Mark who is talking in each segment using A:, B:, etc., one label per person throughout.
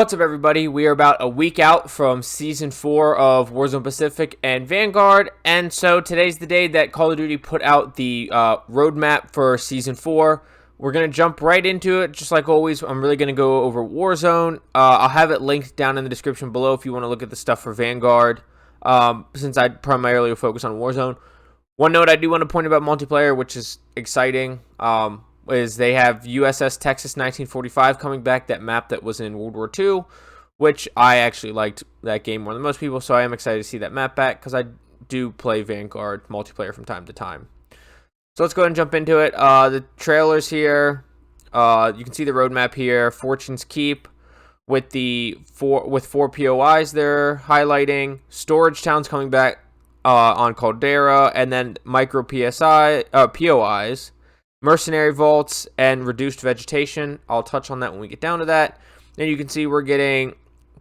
A: What's up, everybody? We are about a week out from Season 4 of Warzone Pacific and Vanguard, and so today's the day that Call of Duty put out the roadmap for Season 4. We're going to jump right into it, just like always. I'm really going to go over Warzone. I'll have it linked down in the description below if you want to look at the stuff for Vanguard, since I primarily focus on Warzone. One note I do want to point about multiplayer, which is exciting, is they have USS Texas 1945 coming back, that map that was in World War II, which I actually liked that game more than most people, so I am excited to see that map back, because I do play Vanguard multiplayer from time to time. So let's go ahead and jump into it. The trailers here, you can see the roadmap here, Fortune's Keep, with four POIs they're highlighting, Storage Town's coming back on Caldera, and then micro POIs, Mercenary Vaults, and Reduced Vegetation. I'll touch on that when we get down to that. And you can see we're getting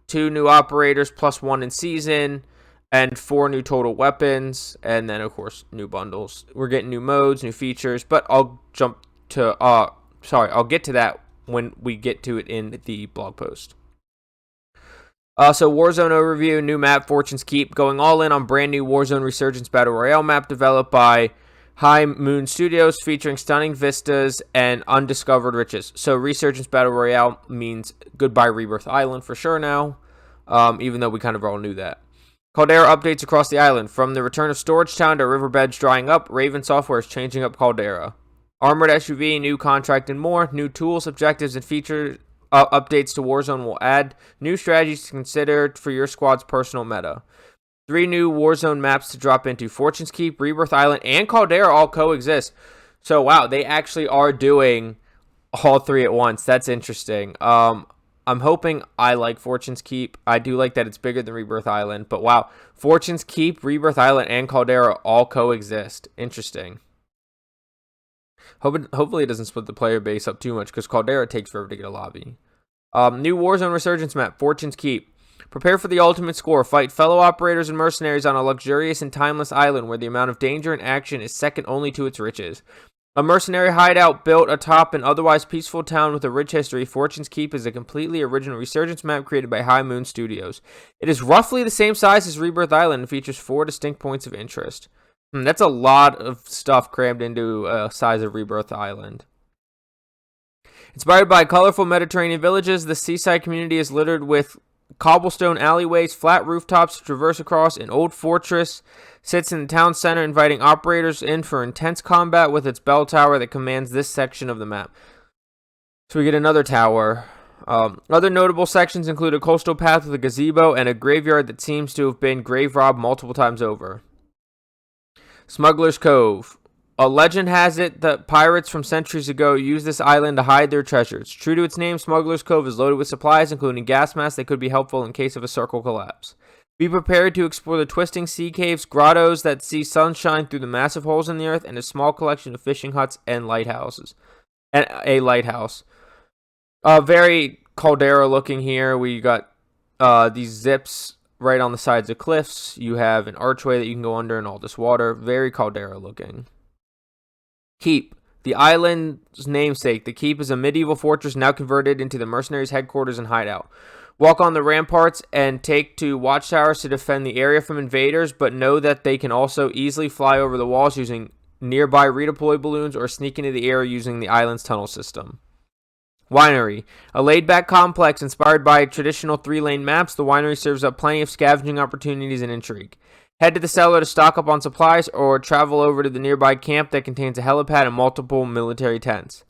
A: 2 new operators plus 1 in season, and 4 new total weapons, and then of course new bundles. We're getting new modes, new features, but I'll get to that when we get to it in the blog post. So Warzone Overview, new map, Fortune's Keep, going all in on brand new Warzone Resurgence Battle Royale map developed by High Moon Studios, featuring stunning vistas and undiscovered riches. So Resurgence Battle Royale means goodbye Rebirth Island for sure now, even though we kind of all knew that. Caldera updates across the island. From the return of Storage Town to riverbeds drying up, Raven Software is changing up Caldera. Armored SUV, new contract, and more. New tools, objectives, and features updates to Warzone will add new strategies to consider for your squad's personal meta. 3 new Warzone maps to drop into. Fortune's Keep, Rebirth Island, and Caldera all coexist. So, wow, they actually are doing all 3 at once. That's interesting. I'm hoping I like Fortune's Keep. I do like that it's bigger than Rebirth Island. But, wow, Fortune's Keep, Rebirth Island, and Caldera all coexist. Interesting. Hopefully it doesn't split the player base up too much, because Caldera takes forever to get a lobby. New Warzone Resurgence map, Fortune's Keep. Prepare for the ultimate score. Fight fellow operators and mercenaries on a luxurious and timeless island where the amount of danger and action is second only to its riches. A mercenary hideout built atop an otherwise peaceful town with a rich history, Fortune's Keep is a completely original Resurgence map created by High Moon Studios. It is roughly the same size as Rebirth Island and features 4 distinct points of interest. That's a lot of stuff crammed into a size of Rebirth Island. Inspired by colorful Mediterranean villages, the seaside community is littered with cobblestone alleyways, flat rooftops to traverse across. An old fortress sits in the town center, inviting operators in for intense combat with its bell tower that commands this section of the map. So we get another tower. Other notable sections include a coastal path with a gazebo and a graveyard that seems to have been grave robbed multiple times over. Smuggler's Cove. A legend has it that pirates from centuries ago used this island to hide their treasures. True to its name, Smuggler's Cove is loaded with supplies, including gas masks that could be helpful in case of a circle collapse. Be prepared to explore the twisting sea caves, grottos that see sunshine through the massive holes in the earth, and a small collection of fishing huts and lighthouses. And a lighthouse. Very Caldera looking here. We got these zips right on the sides of cliffs. You have an archway that you can go under in all this water. Very Caldera looking. Keep. The island's namesake, the Keep is a medieval fortress now converted into the mercenaries' headquarters and hideout. Walk on the ramparts and take to watchtowers to defend the area from invaders, but know that they can also easily fly over the walls using nearby redeploy balloons or sneak into the air using the island's tunnel system. Winery. A laid-back complex inspired by traditional 3-lane maps, the winery serves up plenty of scavenging opportunities and intrigue. Head to the cellar to stock up on supplies, or travel over to the nearby camp that contains a helipad and multiple military tents.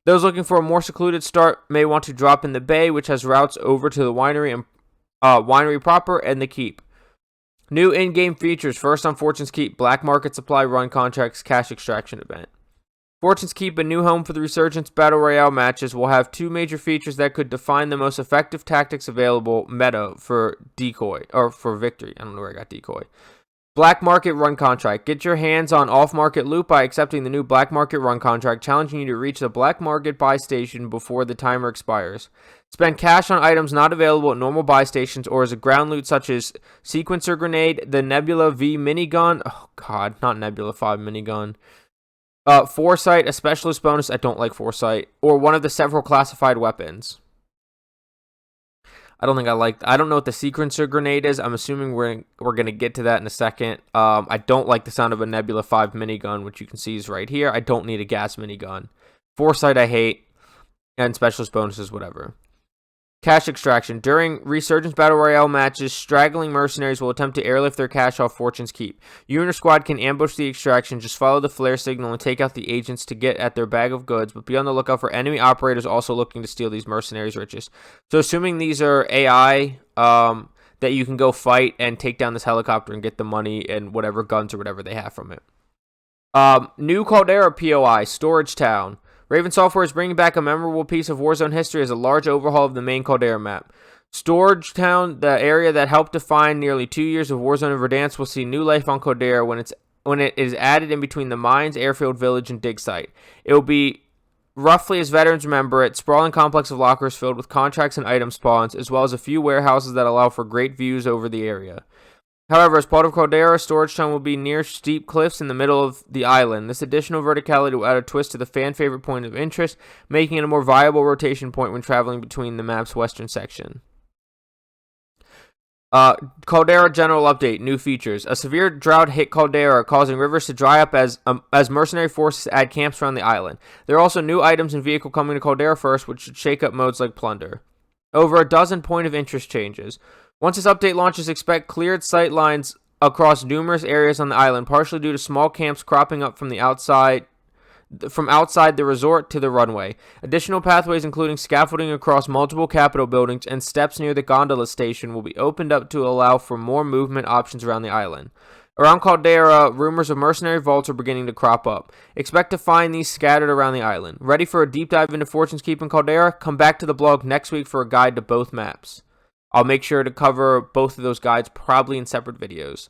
A: Those looking for a more secluded start may want to drop in the bay, which has routes over to the winery proper and the Keep. New in-game features. First on Fortune's Keep, Black Market Supply Run Contracts Cash Extraction Event. Fortune's Keep, a new home for the Resurgence Battle Royale matches, will have 2 major features that could define the most effective tactics available meta for decoy, or for victory. I don't know where I got decoy. Black Market Run Contract. Get your hands on off-market loot by accepting the new Black Market Run Contract, challenging you to reach the Black Market buy station before the timer expires. Spend cash on items not available at normal buy stations or as a ground loot such as Sequencer Grenade, the Nebula V Minigun, oh god, not Nebula 5 Minigun, Foresight, a specialist bonus, I don't like Foresight, or one of the several classified weapons. I don't know what the sequencer grenade is. I'm assuming we're going to get to that in a second. I don't like the sound of a Nebula 5 minigun, which you can see is right here. I don't need a gas minigun. Foresight I hate, and specialist bonuses, whatever. Cash extraction. During Resurgence Battle Royale matches, straggling mercenaries will attempt to airlift their cash off Fortune's Keep. You and your squad can ambush the extraction, just follow the flare signal and take out the agents to get at their bag of goods, but be on the lookout for enemy operators also looking to steal these mercenaries' riches. So assuming these are AI, that you can go fight and take down this helicopter and get the money and whatever guns or whatever they have from it. New Caldera POI, Storage Town. Raven Software is bringing back a memorable piece of Warzone history as a large overhaul of the main Caldera map. Storage Town, the area that helped define nearly 2 years of Warzone and Verdansk, will see new life on Caldera when it is added in between the mines, airfield, village, and dig site. It will be roughly as veterans remember it, sprawling complex of lockers filled with contracts and item spawns, as well as a few warehouses that allow for great views over the area. However, as part of Caldera, Storage Town will be near steep cliffs in the middle of the island. This additional verticality will add a twist to the fan-favorite point of interest, making it a more viable rotation point when traveling between the map's western section. Caldera General Update, new features. A severe drought hit Caldera, causing rivers to dry up as mercenary forces add camps around the island. There are also new items and vehicle coming to Caldera first, which should shake up modes like Plunder. Over a dozen point of interest changes. Once this update launches, expect cleared sight lines across numerous areas on the island, partially due to small camps cropping up from outside the resort to the runway. Additional pathways, including scaffolding across multiple Capitol buildings and steps near the gondola station, will be opened up to allow for more movement options around the island. Around Caldera, rumors of mercenary vaults are beginning to crop up. Expect to find these scattered around the island. Ready for a deep dive into Fortune's Keep and Caldera? Come back to the blog next week for a guide to both maps. I'll make sure to cover both of those guides probably in separate videos.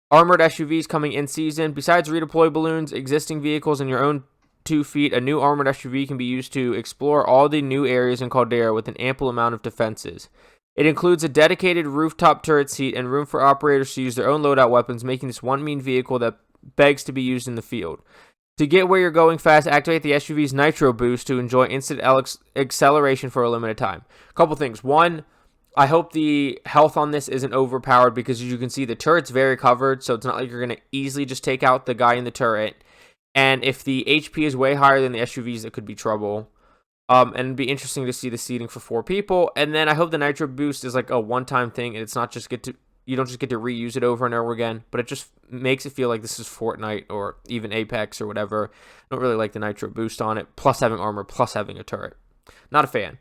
A: Armored SUVs coming in season. Besides redeploy balloons, existing vehicles, and your own 2 feet, a new armored SUV can be used to explore all the new areas in Caldera with an ample amount of defenses. It includes a dedicated rooftop turret seat and room for operators to use their own loadout weapons, making this one mean vehicle that begs to be used in the field. To get where you're going fast, activate the SUV's Nitro Boost to enjoy instant acceleration for a limited time. A couple things. One, I hope the health on this isn't overpowered because, as you can see, the turret's very covered, so it's not like you're going to easily just take out the guy in the turret. And if the HP is way higher than the SUVs, it could be trouble. And it'd be interesting to see the seating for 4 people. And then I hope the Nitro Boost is like a one-time thing, and it's not just you don't just get to reuse it over and over again, but it just makes it feel like this is Fortnite or even Apex or whatever. I don't really like the Nitro Boost on it, plus having armor, plus having a turret. Not a fan.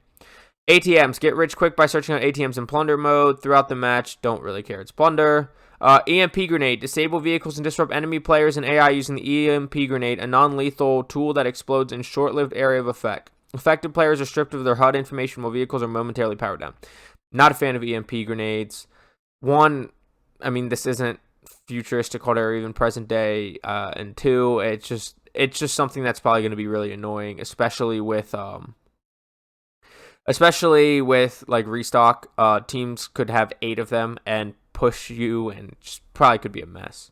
A: ATMs. Get rich quick by searching out ATMs in Plunder mode. Throughout the match, don't really care. It's Plunder. EMP Grenade. Disable vehicles and disrupt enemy players and AI using the EMP Grenade, a non-lethal tool that explodes in short-lived area of effect. Affected players are stripped of their HUD information while vehicles are momentarily powered down. Not a fan of EMP Grenades. One, I mean, this isn't futuristic Caldera or even present day. And two, it's just something that's probably going to be really annoying, especially with like restock. Teams could have 8 of them and push you, and just probably could be a mess.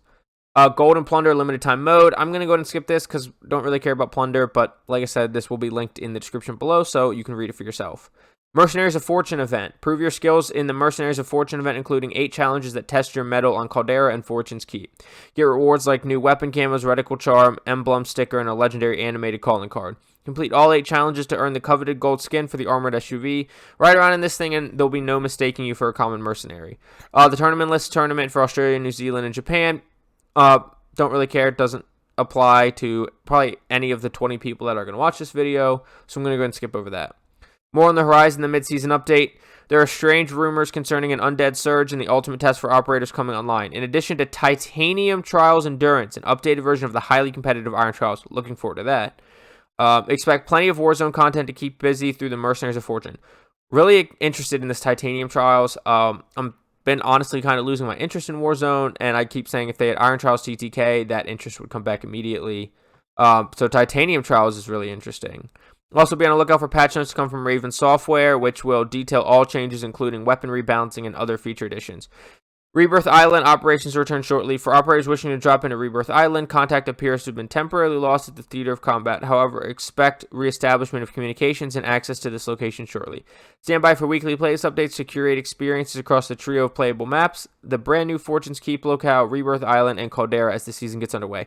A: Gold and Plunder limited time mode. I'm going to go ahead and skip this because don't really care about Plunder, but like I said, this will be linked in the description below so you can read it for yourself. Mercenaries of Fortune event. Prove your skills in the Mercenaries of Fortune event, including 8 challenges that test your mettle on Caldera and Fortune's Keep. Get rewards like new weapon camos, reticle charm, emblem sticker, and a legendary animated calling card. Complete all 8 challenges to earn the coveted gold skin for the armored SUV. Ride around in this thing and there'll be no mistaking you for a common mercenary. The tournament list tournament for Australia, New Zealand, and Japan. Don't really care. It doesn't apply to probably any of the 20 people that are going to watch this video, so I'm going to go ahead and skip over that. More on the horizon, the mid-season update. There are strange rumors concerning an undead surge and the ultimate test for operators coming online. In addition to Titanium Trials Endurance, an updated version of the highly competitive Iron Trials. Looking forward to that. Expect plenty of Warzone content to keep busy through the Mercenaries of Fortune. Really interested in this Titanium Trials. I'm been honestly kind of losing my interest in Warzone, and I keep saying if they had Iron Trials TTK, that interest would come back immediately. So Titanium Trials is really interesting. Also be on the lookout for patch notes to come from Raven Software, which will detail all changes, including weapon rebalancing and other feature additions. Rebirth Island operations return shortly. For operators wishing to drop into Rebirth Island, contact appears to have been temporarily lost at the theater of combat. However, expect reestablishment of communications and access to this location shortly. Stand by for weekly playlist updates to curate experiences across the trio of playable maps, the brand new Fortune's Keep locale, Rebirth Island, and Caldera as the season gets underway.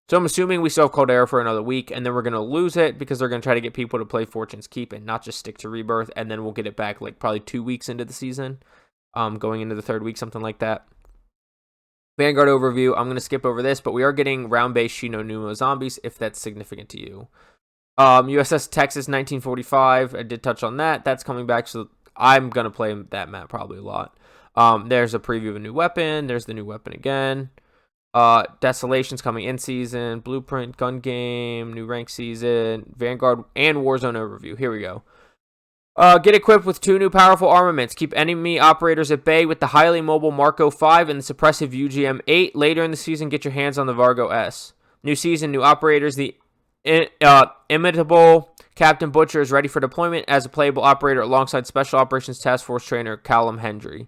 A: So I'm assuming we still have Caldera for another week, and then we're going to lose it because they're going to try to get people to play Fortune's Keep and not just stick to Rebirth, and then we'll get it back like probably 2 weeks into the season. Going into the 3rd week, something like that. Vanguard overview. I'm going to skip over this, but we are getting round-based Shino Numo zombies, if that's significant to you. USS Texas 1945. I did touch on that. That's coming back, so I'm going to play that map probably a lot. There's a preview of a new weapon. There's the new weapon again. Desolation's coming in season. Blueprint, gun game, new rank season, Vanguard, and Warzone overview. Here we go. Get equipped with 2 new powerful armaments. Keep enemy operators at bay with the highly mobile Marco 5 and the suppressive UGM 8. Later in the season, get your hands on the Vargo S. New season, new operators. The imitable Captain Butcher is ready for deployment as a playable operator alongside Special Operations Task Force trainer Callum Hendry.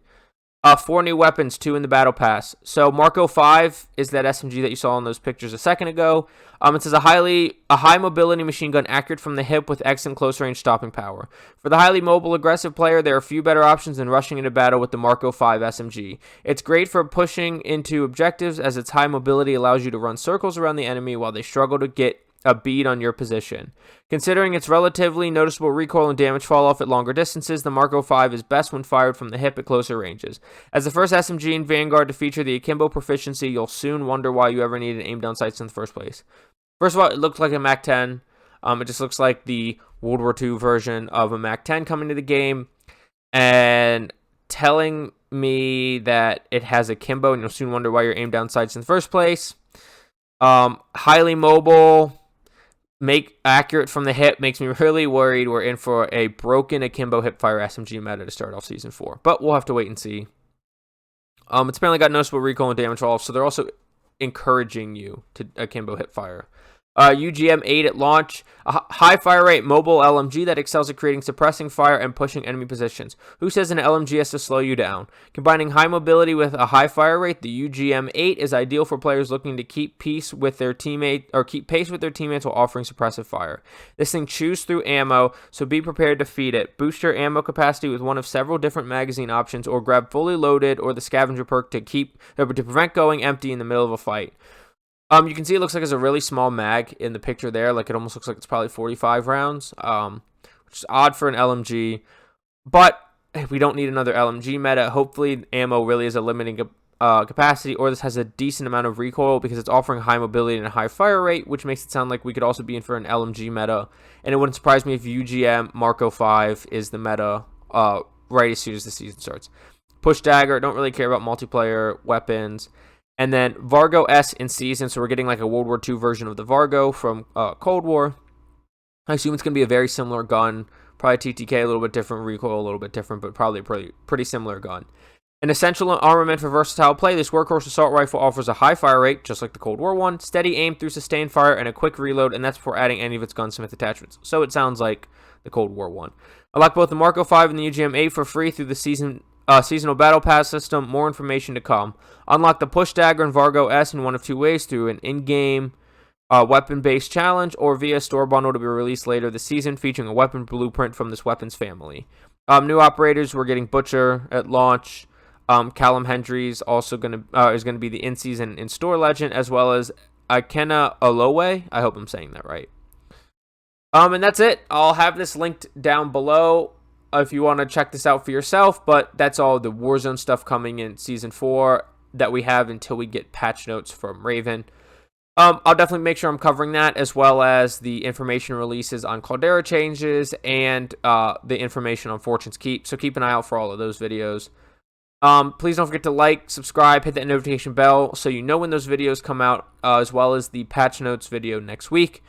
A: 4 new weapons, 2 in the Battle Pass. So Marco 5 is that SMG that you saw in those pictures a second ago. It says a high mobility machine gun accurate from the hip with excellent close range stopping power. For the highly mobile aggressive player, there are few better options than rushing into battle with the Marco 5 SMG. It's great for pushing into objectives as its high mobility allows you to run circles around the enemy while they struggle to get a bead on your position. Considering its relatively noticeable recoil and damage fall off at longer distances, the Marco 5 is best when fired from the hip at closer ranges. As the first SMG in Vanguard to feature the akimbo proficiency, you'll soon wonder why you ever needed aim down sights in the first place. First of all, it looks like a MAC-10. It just looks like the World War II version of a MAC-10 coming to the game, and telling me that it has akimbo, and you'll soon wonder why you're aim down sights in the first place. Highly mobile, make accurate from the hip makes me really worried we're in for a broken akimbo hipfire SMG meta to start off season 4, but we'll have to wait and see. It's apparently got noticeable recoil and damage fall off, so they're also encouraging you to akimbo hipfire. UGM 8 at launch, a high fire rate mobile LMG that excels at creating suppressing fire and pushing enemy positions. Who says an LMG has to slow you down? Combining high mobility with a high fire rate, the UGM 8 is ideal for players looking to keep pace with their teammates while offering suppressive fire. This thing chews through ammo, so be prepared to feed it. Boost your ammo capacity with one of several different magazine options, or grab fully loaded or the scavenger perk to prevent going empty in the middle of a fight. You can see it looks like it's a really small mag in the picture there. Like, it almost looks like it's probably 45 rounds, which is odd for an LMG. But we don't need another LMG meta. Hopefully, ammo really is a limiting capacity, or this has a decent amount of recoil because it's offering high mobility and a high fire rate, which makes it sound like we could also be in for an LMG meta. And it wouldn't surprise me if UGM Marco 5 is the meta right as soon as the season starts. Push dagger, don't really care about multiplayer weapons. And then Vargo S in season, so we're getting like a World War II version of the Vargo from Cold War. I assume it's going to be a very similar gun, probably TTK, a little bit different, recoil a little bit different, but probably a pretty similar gun. An essential armament for versatile play, this workhorse assault rifle offers a high fire rate, just like the Cold War one, steady aim through sustained fire, and a quick reload, and that's before adding any of its gunsmith attachments. So it sounds like the Cold War one. Unlock both the Marco 5 and the UGM 8 for free through the seasonal battle pass system. More information to come. Unlock the push dagger and Vargo S in one of 2 ways: through an in-game weapon-based challenge or via store bundle to be released later this season, featuring a weapon blueprint from this weapons family. New operators, we're getting Butcher at launch. Callum Hendry's also is gonna be the in-season in-store legend, as well as Akena Olowe. I hope I'm saying that right. And that's it. I'll have this linked down below if you want to check this out for yourself, but that's all the Warzone stuff coming in Season 4 that we have until we get patch notes from Raven. I'll definitely make sure I'm covering that, as well as the information releases on Caldera Changes and the information on Fortune's Keep, so keep an eye out for all of those videos. Please don't forget to like, subscribe, hit that notification bell so you know when those videos come out, as well as the patch notes video next week.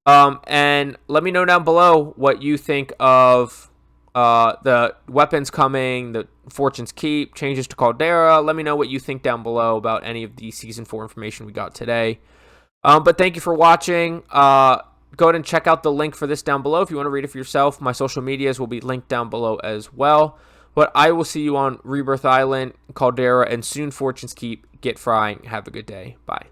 A: And let me know down below what you think of the weapons coming, the Fortune's Keep, changes to Caldera. Let me know what you think down below about any of the Season 4 information we got today. But thank you for watching. Go ahead and check out the link for this down below if you want to read it for yourself. My social medias will be linked down below as well. But I will see you on Rebirth Island, Caldera, and soon Fortune's Keep. Get frying. Have a good day. Bye.